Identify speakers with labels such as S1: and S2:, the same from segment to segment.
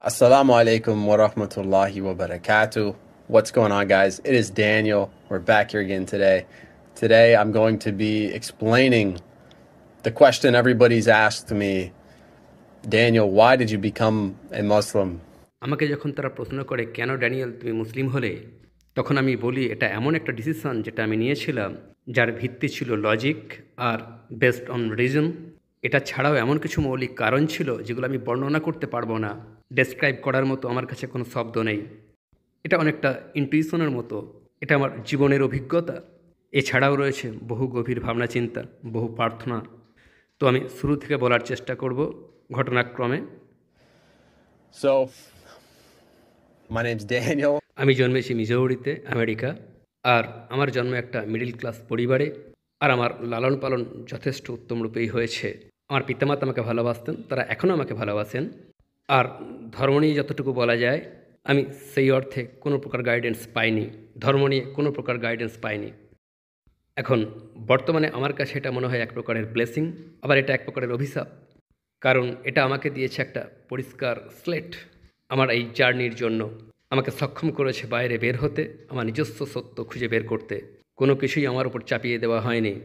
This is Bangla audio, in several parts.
S1: Assalamu alaikum wa rahmatullahi wa barakatuh. What's going on, guys? It is Daniel. We're back here again today. Today, I'm going to be explaining the question everybody's asked me. Daniel, why did you become a Muslim?
S2: আমাকে যখন তারা প্রশ্ন করে কেন ড্যানিয়েল তুমি মুসলিম হলে, তখন আমি বলি এটা এমন একটা ডিসিশন যেটা আমি নিয়েছিলাম যার ভিত্তি ছিল লজিক আর বেসড অন রিজন। এটা ছাড়াও এমন কিছু মৌলিক কারণ ছিল যেগুলো আমি বর্ণনা করতে পারবো না, ডেসক্রাইব করার মতো আমার কাছে কোনো শব্দ নেই। এটা অনেকটা ইনটুইশনের মতো, এটা আমার জীবনের অভিজ্ঞতা। এছাড়াও রয়েছে বহু গভীর ভাবনা চিন্তা, বহু প্রার্থনা। তো আমি শুরু থেকে বলার চেষ্টা করব ঘটনাক্রমে।
S1: So, my name's Daniel.
S2: আমি জন্মেছি মিজৌরিতে, আমেরিকা। আর আমার জন্ম একটা মিডল ক্লাস পরিবারে। আর আমার লালন পালন যথেষ্ট উত্তমরূপেই হয়েছে। আমার পিতামাতা আমাকে ভালোবাসতেন, তারা এখনও আমাকে ভালোবাসেন। আর ধর্ম নিয়ে যতটুকু বলা যায়, আমি সেই অর্থে কোনো প্রকার গাইডেন্স পাইনি, ধর্ম নিয়ে কোনো প্রকার গাইডেন্স পাইনি। এখন বর্তমানে আমার কাছে এটা মনে হয় এক প্রকারের ব্লেসিং, আবার এটা এক প্রকারের অভিশাপ। কারণ এটা আমাকে দিয়েছে একটা পরিষ্কার স্লেট আমার এই জার্নির জন্য। আমাকে সক্ষম করেছে বাইরে বের হতে, আমার নিজস্ব সত্য খুঁজে বের করতে। কোনো কিছুই আমার উপর চাপিয়ে দেওয়া হয়নি।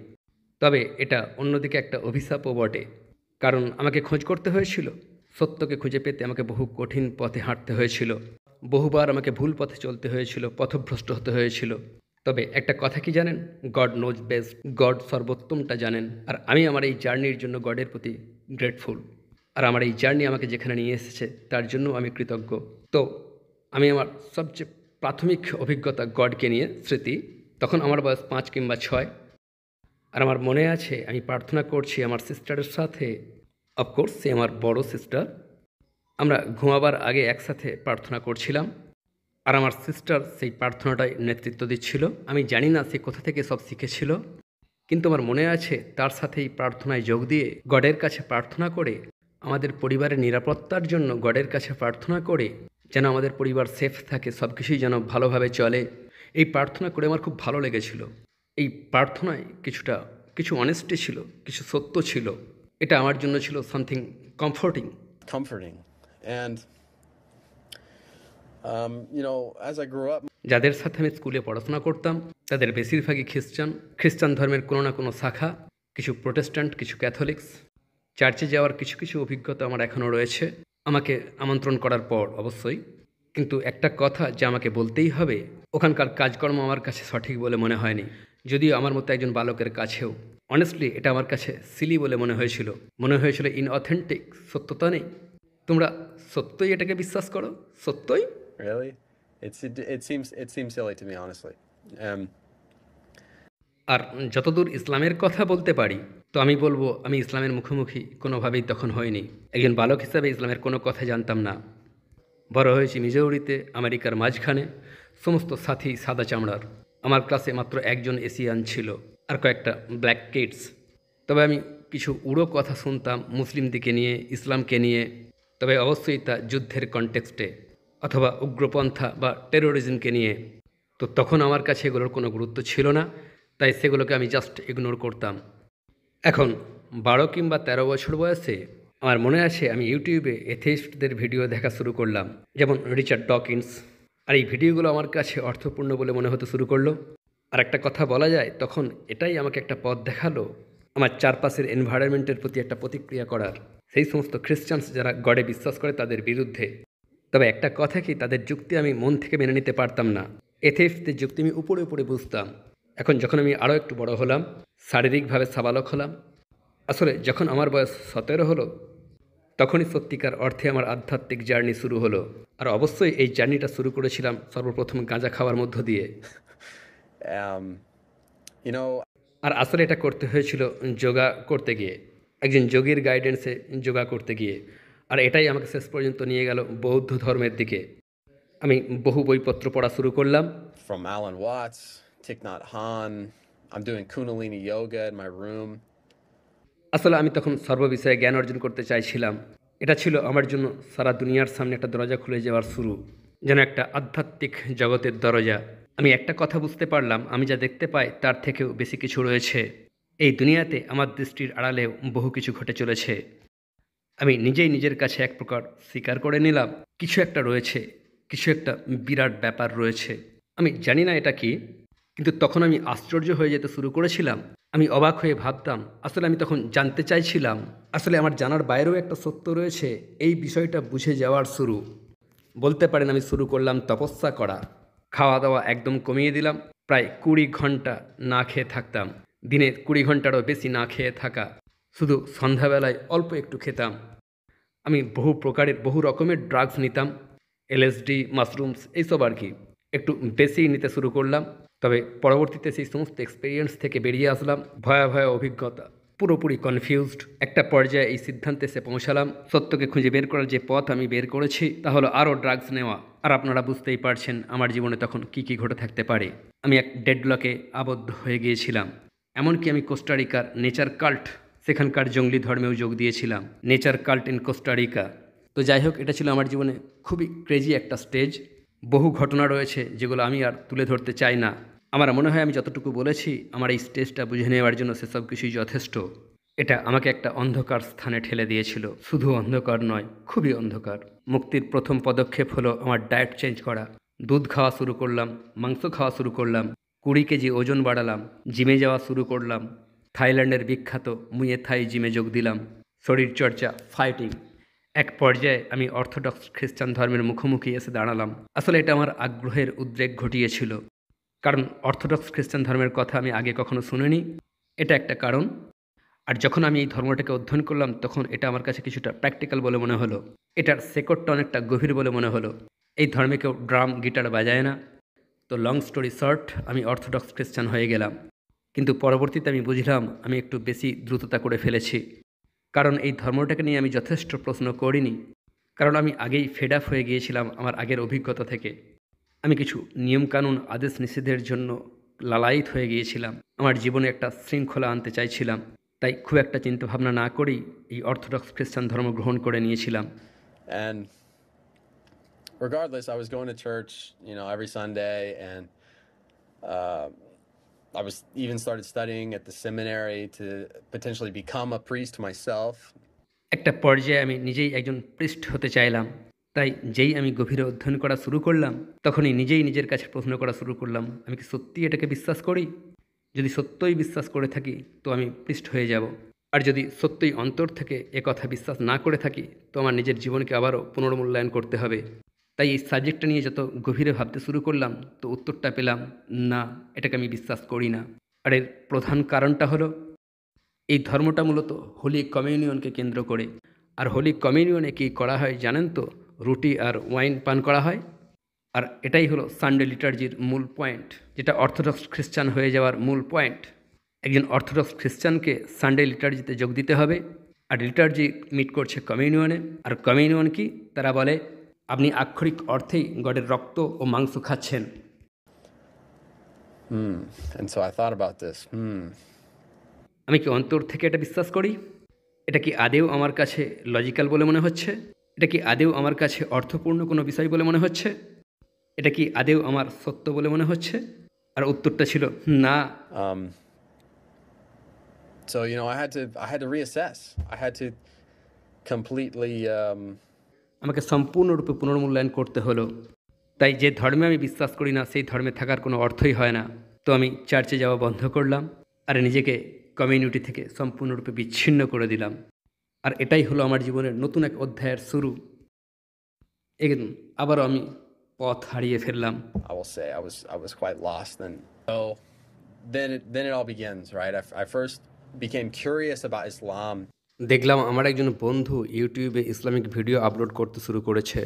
S2: তবে এটা অন্যদিকে একটা অভিশাপও বটে, কারণ আমাকে খোঁজ করতে হয়েছিল। সত্যকে খুঁজে পেতে আমাকে বহু কঠিন পথে হাঁটতে হয়েছিল, বহুবার আমাকে ভুল পথে চলতে হয়েছিল, পথভ্রষ্ট হতে হয়েছিল। তবে একটা কথা কি জানেন, গড নোজ বেস্ট, গড সর্বোত্তমটা জানেন। আর আমি আমার এই জার্নির জন্য গডের প্রতি গ্রেটফুল। আর আমার এই জার্নি আমাকে যেখানে নিয়ে এসেছে তার জন্য আমি কৃতজ্ঞ। তো আমি আমার সবচেয়ে প্রাথমিক অভিজ্ঞতা গডকে নিয়ে স্মৃতি, তখন আমার বয়স 5 কিংবা 6। আর আমার মনে আছে আমি প্রার্থনা করছি আমার সিস্টারের সাথে। অফকোর্স সে আমার বড় সিস্টার। আমরা ঘুমাবার আগে একসাথে প্রার্থনা করছিলাম, আর আমার সিস্টার সেই প্রার্থনাটায় নেতৃত্ব দিচ্ছিল। আমি জানি না সে কোথা থেকে সব শিখেছিল, কিন্তু আমার মনে আছে তার সাথেই প্রার্থনায় যোগ দিয়ে গডের কাছে প্রার্থনা করে, আমাদের পরিবারের নিরাপত্তার জন্য গডের কাছে প্রার্থনা করে, যেন আমাদের পরিবার সেফ থাকে, সব কিছুই যেন ভালোভাবে চলে। এই প্রার্থনা করে আমার খুব ভালো লেগেছিল। এই প্রার্থনায় কিছু অনেস্টি ছিল, কিছু সত্য ছিল। এটা আমার জন্য ছিল something comforting.
S1: Comforting. And, as I grew up,
S2: যাদের সাথে আমি স্কুলে পড়াশোনা করতাম তাদের বেশিরভাগই খ্রিস্টান ধর্মের কোনো না কোনো শাখা, কিছু প্রোটেস্ট্যান্ট, কিছু ক্যাথলিক্স। চার্চে যাওয়ার কিছু কিছু অভিজ্ঞতা আমার এখনও রয়েছে, আমাকে আমন্ত্রণ করার পর অবশ্যই। কিন্তু একটা কথা যা আমাকে বলতেই হবে, ওখানকার কাজকর্ম আমার কাছে সঠিক বলে মনে হয়নি। যদিও আমার মতো একজন বালকের কাছেও অনেস্টলি এটা আমার কাছে সিলি বলে মনে হয়েছিল ইনঅথেন্টিক, সত্যতা নেই। তোমরা সত্যই এটাকে বিশ্বাস করো? সত্যই?
S1: really, it seems silly to me, honestly. Um,
S2: আর যতদূর ইসলামের কথা বলতে পারি, তো আমি বলবো আমি ইসলামের মুখোমুখি কোনোভাবেই তখন হইনি। একজন বালক হিসাবে ইসলামের কোনো কথা জানতাম না। বড় হয়েছি মিজৌরিতে, আমেরিকার মাঝখানে। সমস্ত সাথী সাদা চামড়ার। আমার ক্লাসে মাত্র একজন এশিয়ান ছিল, আর কয়েকটা ব্ল্যাক কিডস। তবে আমি কিছু উড়ো কথা শুনতাম মুসলিমদিকে নিয়ে, ইসলামকে নিয়ে। তবে অবশ্যই তা যুদ্ধের কনটেক্সটে, অথবা উগ্রপন্থা বা টেরোরিজমকে নিয়ে। তো তখন আমার কাছে এগুলোর কোনো গুরুত্ব ছিল না, তাই সেগুলোকে আমি জাস্ট ইগনোর করতাম। এখন 12 কিংবা 13 বছর বয়সে আমার মনে আছে আমি ইউটিউবে এথেইস্টদের ভিডিও দেখা শুরু করলাম, যেমন রিচার্ড ডকিন্স। আর এই ভিডিওগুলো আমার কাছে অর্থপূর্ণ বলে মনে হতে শুরু করলো। আর একটা কথা বলা যায়, তখন এটাই আমাকে একটা পথ দেখালো আমার চারপাশের এনভায়রনমেন্টের প্রতি একটা প্রতিক্রিয়া করার, সেই সমস্ত খ্রিস্টানস যারা গডে বিশ্বাস করে তাদের বিরুদ্ধে। তবে একটা কথা কি, তাদের যুক্তি আমি মন থেকে মেনে নিতে পারতাম না। এথেইস্টদের যুক্তি আমি উপরে উপরে বুঝতাম। এখন যখন আমি আরও একটু বড় হলাম, শারীরিকভাবে সাবালক হলাম, আসলে যখন আমার বয়স 17 হলো, তখনই সত্যিকার অর্থে আমার আধ্যাত্মিক জার্নি শুরু হলো। আর অবশ্যই এই জার্নিটা শুরু করেছিলাম সর্বপ্রথম গাঁজা খাওয়ার মধ্য দিয়ে।
S1: um, you know,
S2: আর আসলে এটা করতে হয়েছিল যোগা করতে গিয়ে, একজন যোগীর গাইডেন্সে যোগা করতে গিয়ে। আর এটাই আমাকে শেষ পর্যন্ত নিয়ে গেল বৌদ্ধ ধর্মের দিকে। আমি বহু বইপত্র পড়া শুরু করলাম।
S1: from Alan Watts, Thich Nhat Hanh, I'm doing Kundalini yoga in my room.
S2: আসলে আমি তখন সর্ববিষয়ে জ্ঞান অর্জন করতে চাইছিলাম। এটা ছিল আমার জন্য সারা দুনিয়ার সামনে একটা দরজা খুলে যাওয়ার শুরু, যেন একটা আধ্যাত্মিক জগতের দরজা। আমি একটা কথা বুঝতে পারলাম, আমি যা দেখতে পাই তার থেকেও বেশি কিছু রয়েছে এই দুনিয়াতে। আমার দৃষ্টির আড়ালেও বহু কিছু ঘটে চলেছে। আমি নিজেই নিজের কাছে এক প্রকার স্বীকার করে নিলাম কিছু একটা রয়েছে, কিছু একটা বিরাট ব্যাপার রয়েছে। আমি জানি না এটা কি, কিন্তু তখন আমি আশ্চর্য হয়ে যেতে শুরু করেছিলাম। আমি অবাক হয়ে ভাবতাম, আসলে আমি তখন জানতে চাইছিলাম, আসলে আমার জানার বাইরেও একটা সত্য রয়েছে। এই বিষয়টা বুঝে যাওয়ার শুরু, বলতে পারেন আমি শুরু করলাম তপস্যা করা। খাওয়া দাওয়া একদম কমিয়ে দিলাম। প্রায় 20 ঘন্টা না খেয়ে থাকতাম। দিনে 20 ঘন্টারও বেশি না খেয়ে থাকা। শুধু সন্ধ্যাবেলায় অল্প একটু খেতাম। আমি বহু প্রকারের বহু রকমের ড্রাগস নিতাম, এলএসডি, মাশরুমস এইসব আর কি। একটু বেশিই নিতে শুরু করলাম। তবে পরবর্তীতে সেই সমস্ত এক্সপেরিয়েন্স থেকে বেরিয়ে আসলাম ভয়াবহ অভিজ্ঞতা, পুরোপুরি কনফিউজড। একটা পর্যায়ে এই সিদ্ধান্তে এসে পৌঁছালাম, সত্যকে খুঁজে বের করার যে পথ আমি বের করেছি তা হলো আরও ড্রাগস নেওয়া। আর আপনারা বুঝতেই পারছেন আমার জীবনে তখন কি কি ঘটে থাকতে পারে। আমি এক ডেডলকে আবদ্ধ হয়ে গিয়েছিলাম। এমনকি আমি কোস্টারিকার নেচার কাল্ট, সেখানকার জঙ্গলি ধর্মেও যোগ দিয়েছিলাম। Nature cult in Costa Rica. তো যাই হোক, এটা ছিল আমার জীবনে খুবই ক্রেজি একটা স্টেজ। বহু ঘটনা রয়েছে যেগুলো আমি আর তুলে ধরতে চাই না। আমার মনে হয় আমি যতটুকু বলেছি আমার এই স্টেজটা বুঝে নেওয়ার জন্য সেসব কিছুই যথেষ্ট। এটা আমাকে একটা অন্ধকার স্থানে ঠেলে দিয়েছিল। শুধু অন্ধকার নয়, খুবই অন্ধকার। মুক্তির প্রথম পদক্ষেপ হলো আমার ডায়েট চেঞ্জ করা। দুধ খাওয়া শুরু করলাম, মাংস খাওয়া শুরু করলাম, 20 কেজি ওজন বাড়ালাম, জিমে যাওয়া শুরু করলাম। থাইল্যান্ডের বিখ্যাত মুয়ে থাই জিমে যোগ দিলাম। শরীরচর্চা, ফাইটিং। এক পর্যায়ে আমি অর্থোডক্স খ্রিস্টান ধর্মের মুখোমুখি এসে দাঁড়ালাম। আসলে এটা আমার আগ্রহের উদ্রেক ঘটিয়েছিল, কারণ অর্থোডক্স খ্রিস্টান ধর্মের কথা আমি আগে কখনো শুনিনি। এটা একটা কারণ। আর যখন আমি এই ধর্মটাকে অধ্যয়ন করলাম তখন এটা আমার কাছে কিছুটা প্র্যাকটিক্যাল বলে মনে হলো। এটার শেকড়টা অনেকটা গভীর বলে মনে হলো। এই ধর্মে কেউ ড্রাম গিটার বাজায় না। তো লং স্টোরি শর্ট, আমি অর্থোডক্স খ্রিস্টান হয়ে গেলাম। কিন্তু পরবর্তীতে আমি বুঝলাম আমি একটু বেশি দ্রুততা করে ফেলেছি, কারণ এই ধর্মটাকে নিয়ে আমি যথেষ্ট প্রশ্ন করিনি। কারণ আমি আগেই ফেড আপ হয়ে গিয়েছিলাম আমার আগের অভিজ্ঞতা থেকে। আমি কিছু নিয়মকানুন, আদেশ নিষেধের জন্য লালায়িত হয়ে গিয়েছিলাম। আমার জীবনে একটা শৃঙ্খলা আনতে চাইছিলাম। তাই খুব একটা চিন্তাভাবনা না করেই এই অর্থোডক্স খ্রিস্টান ধর্ম গ্রহণ করে নিয়েছিলাম।
S1: And regardless, I was going to church, every Sunday, and uh, I was even started studying at the seminary to potentially become a priest myself.
S2: একটা পর্যায়ে আমি নিজেই একজন প্রিস্ট হতে চাইলাম। তাই যেই আমি গভীরে অধ্যয়ন করা শুরু করলাম তখনই নিজেই নিজের কাছে প্রশ্ন করা শুরু করলাম, আমি কি সত্যিই এটাকে বিশ্বাস করি? যদি সত্যই বিশ্বাস করে থাকি তো আমি প্রিস্ট হয়ে যাব। আর যদি সত্যই অন্তর থেকে একথা বিশ্বাস না করে থাকি তো আমার নিজের জীবনকে আবারও পুনর্মূল্যায়ন করতে হবে। তাই এই সাবজেক্টটা নিয়ে যত গভীরে ভাবতে শুরু করলাম তো উত্তরটা পেলাম, না, এটাকে আমি বিশ্বাস করি না। আর এর প্রধান কারণটা হলো এই ধর্মটা মূলত হোলি কমিউনিয়নকে কেন্দ্র করে। আর হোলি কমিউনিয়নে কী করা হয় জানেন তো? রুটি আর ওয়াইন পান করা হয়। আর এটাই হলো সানডে লিটার্জির মূল পয়েন্ট, যেটা অর্থোডক্স খ্রিস্টান হয়ে যাওয়ার মূল পয়েন্ট। একজন অর্থোডক্স খ্রিস্টানকে সানডে লিটার্জিতে যোগ দিতে হবে। আর লিটার্জি মিট করছে কমিউনিয়নে। আর কমিউনিয়ন কি? তারা বলে আপনি আক্ষরিক অর্থেই গডের রক্ত ও মাংস খাচ্ছেন।
S1: And so I thought about this.
S2: আমি কি অন্তর থেকে এটা বিশ্বাস করি? এটা কি আদেও আমার কাছে লজিক্যাল বলে মনে হচ্ছে? এটা কি আদেও আমার কাছে অর্থপূর্ণ কোনো বিষয় বলে মনে হচ্ছে? এটা কি আদেও আমার সত্য বলে মনে হচ্ছে? আর উত্তরটা ছিল না।
S1: So I had to reassess. I had to completely
S2: আমাকে সম্পূর্ণরূপে পুনর্মূল্যায়ন করতে হলো। তাই যে ধর্মে আমি বিশ্বাস করি না সেই ধর্মে থাকার কোনো অর্থই হয় না। তো আমি চার্চে যাওয়া বন্ধ করলাম আর নিজেকে কমিউনিটি থেকে সম্পূর্ণরূপে বিচ্ছিন্ন করে দিলাম। আর এটাই হলো আমার জীবনের নতুন এক অধ্যায়ের শুরু। আবারও আমি পথ হারিয়ে ফেললাম।
S1: I will say I was quite lost then. So then it all begins, right? I first became curious about Islam.
S2: দেখলাম আমার একজন বন্ধু ইউটিউবে ইসলামিক ভিডিও আপলোড করতে শুরু করেছে।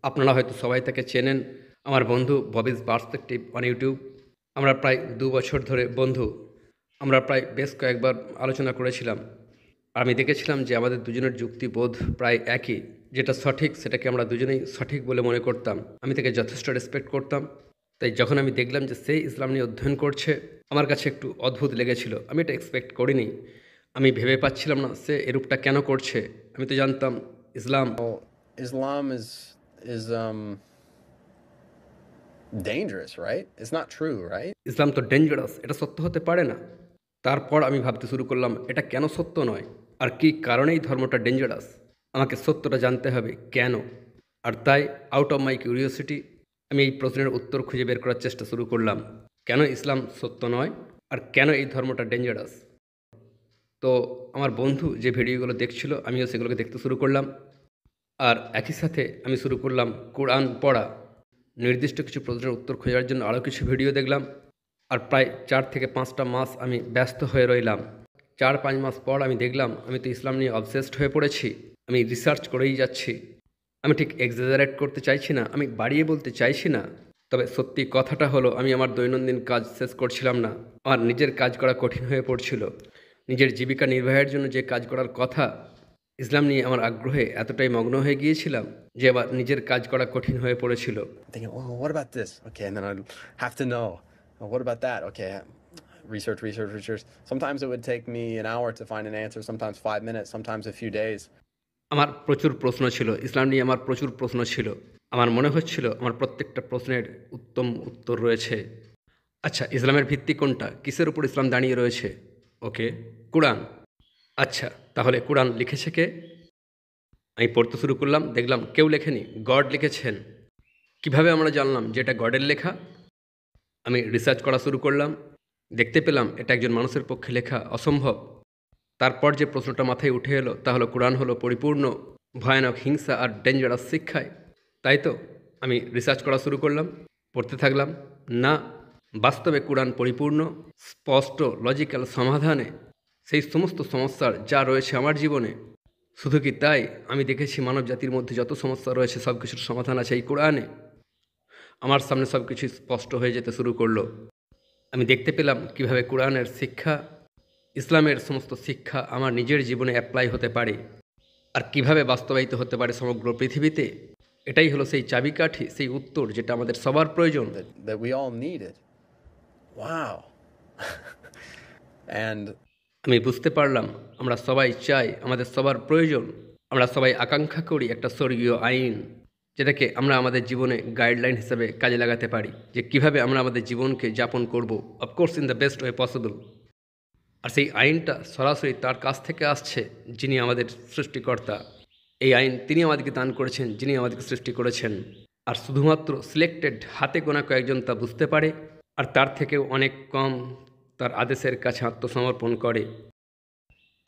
S2: আপনারা হয়তো সবাই তাকে চেনেন, আমার বন্ধু ববিজ পার্সপেক্টিভ অন ইউটিউব। আমরা প্রায় 2 বছর ধরে বন্ধু। আমরা প্রায় বেশ কয়েকবার আলোচনা করেছিলাম। আমি দেখেছিলাম যে আমাদের দুজনের যুক্তিবোধ প্রায় একই। যেটা সঠিক সেটাকে আমরা দুজনেই সঠিক বলে মনে করতাম। আমি তাকে যথেষ্ট রেসপেক্ট করতাম। তাই যখন আমি দেখলাম যে সে ইসলাম নিয়ে অধ্যয়ন করছে আমার কাছে একটু অদ্ভুত লেগেছিল। আমি এটা এক্সপেক্ট করিনি। আমি ভেবে পাচ্ছিলাম না সে এরূপটা কেন করছে। আমি তো জানতাম
S1: Islam is dangerous, right? It's not true, right?
S2: ইসলাম তো ডেঞ্জারাস, এটা সত্য হতে পারে না। তারপর আমি ভাবতে শুরু করলাম এটা কেন সত্য নয় আর কী কারণে এই ধর্মটা ডেঞ্জারাস। আমাকে সত্যটা জানতে হবে কেন। আর তাই আউট অফ মাই কিউরিওসিটি আমি এই প্রশ্নের উত্তর খুঁজে বের করার চেষ্টা শুরু করলাম। কেন ইসলাম সত্য নয় আর কেন এই ধর্মটা ডেঞ্জারাস। তো আমার বন্ধু যে ভিডিওগুলো দেখছিল আমিও সেগুলোকে দেখতে শুরু করলাম। আর একই সাথে আমি শুরু করলাম কোরআন পড়া। নির্দিষ্ট কিছু প্রশ্নের উত্তর খোঁজার জন্য আরও কিছু ভিডিও দেখলাম। আর প্রায় 4 থেকে 5টা মাস আমি ব্যস্ত হয়ে রইলাম। 4-5 মাস পর আমি দেখলাম আমি তো ইসলাম নিয়ে অবসেসড হয়ে পড়েছি। আমি রিসার্চ করেই যাচ্ছি। আমি ঠিক এক্সাজারেট করতে চাইছি না, আমি বাড়িয়ে বলতে চাইছি না। তবে সত্যি কথাটা হলো আমি আমার দৈনন্দিন কাজ শেষ করছিলাম না। আমার নিজের কাজ করা কঠিন হয়ে পড়ছিল। নিজের জীবিকা নির্বাহের জন্য যে কাজ করার কথা, ইসলাম নিয়ে আমার আগ্রহে এতটাই মগ্ন হয়ে গিয়েছিলাম যে আবার নিজের কাজ করা কঠিন হয়ে পড়েছিল।
S1: Thinking, oh, what about this? Okay, and then I'd have to know. Oh, what about that? Okay, research. Sometimes it would take me an hour to find an answer, sometimes 5 minutes, sometimes a few days.
S2: আমার প্রচুর প্রশ্ন ছিল, ইসলাম নিয়ে আমার প্রচুর প্রশ্ন ছিল। আমার মনে হচ্ছিল আমার প্রত্যেকটা প্রশ্নের উত্তম উত্তর রয়েছে। আচ্ছা, ইসলামের ভিত্তি কোনটা? কিসের উপর ইসলাম দাঁড়িয়ে রয়েছে? ওকে, কোরআন। আচ্ছা, তাহলে কোরআন লিখেছে কে? আমি পড়তে শুরু করলাম, দেখলাম কেউ লেখেনি, গড লিখেছেন। কিভাবে আমরা জানলাম যে এটা গডের লেখা? আমি রিসার্চ করা শুরু করলাম, দেখতে পেলাম এটা একজন মানুষের পক্ষে লেখা অসম্ভব। তারপর যে প্রশ্নটা মাথায় উঠে এলো তা হলো কোরআন হলো পরিপূর্ণ ভয়ানক হিংসা আর ডেঞ্জারাস শিক্ষায়, তাই তো? আমি রিসার্চ করা শুরু করলাম, পড়তে থাকলাম। না, বাস্তবে কোরআন পরিপূর্ণ, স্পষ্ট, লজিক্যাল সমাধানে সেই সমস্ত সমস্যার যা রয়েছে আমার জীবনে। শুধু কি তাই, আমি দেখেছি মানব জাতির মধ্যে যত সমস্যা রয়েছে সব কিছুর সমাধান আছে এই কোরআনে। আমার সামনে সব কিছু স্পষ্ট হয়ে যেতে শুরু করলো। আমি দেখতে পেলাম কিভাবে কোরআনের শিক্ষা, ইসলামের সমস্ত শিক্ষা আমার নিজের জীবনে অ্যাপ্লাই হতে পারে আর কিভাবে বাস্তবায়িত হতে পারে সমগ্র পৃথিবীতে। এটাই হলো সেই চাবিকাঠি, সেই উত্তর যেটা আমাদের সবার প্রয়োজন।
S1: That we all needed. Wow. And
S2: আমি বুঝতে পারলাম আমরা সবাই চাই, আমাদের সবার প্রয়োজন, আমরা সবাই আকাঙ্ক্ষা করি একটা স্বর্গীয় আইন, যেটাকে আমরা আমাদের জীবনে গাইডলাইন হিসেবে কাজে লাগাতে পারি, যে কিভাবে আমরা আমাদের জীবনকে যাপন করব, of course in the best way possible. আর সেই আইনটা সরাসরি তার কাছ থেকে আসছে যিনি আমাদের সৃষ্টিকর্তা। এই আইন তিনি আমাদেরকে দান করেছেন, যিনি আমাদেরকে সৃষ্টি করেছেন। আর শুধুমাত্র সিলেক্টেড হাতে গোনা কয়েকজন তা বুঝতে পারে, আর তার থেকেও অনেক কম তার আদেশের কাছে আত্মসমর্পণ করে।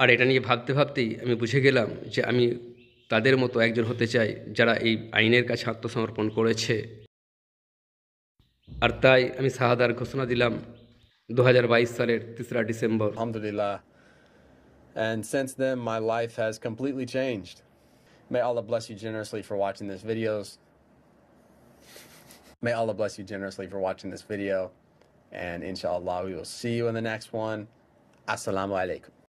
S2: আর এটা নিয়ে ভাবতে ভাবতেই আমি বুঝে গেলাম যে আমি তাদের মতো একজন হতে চাই যারা এই আইনের কাছে আত্মসমর্পণ করেছে। আর তাই আমি শাহাদার ঘোষণা দিলাম 2022 সালের 3রা December.
S1: alhamdulillah. And since then, my life has completely changed. May Allah bless you generously for watching this videos. May Allah bless you generously for watching this video. And inshallah, we will see you in the next one. Assalamu alaikum.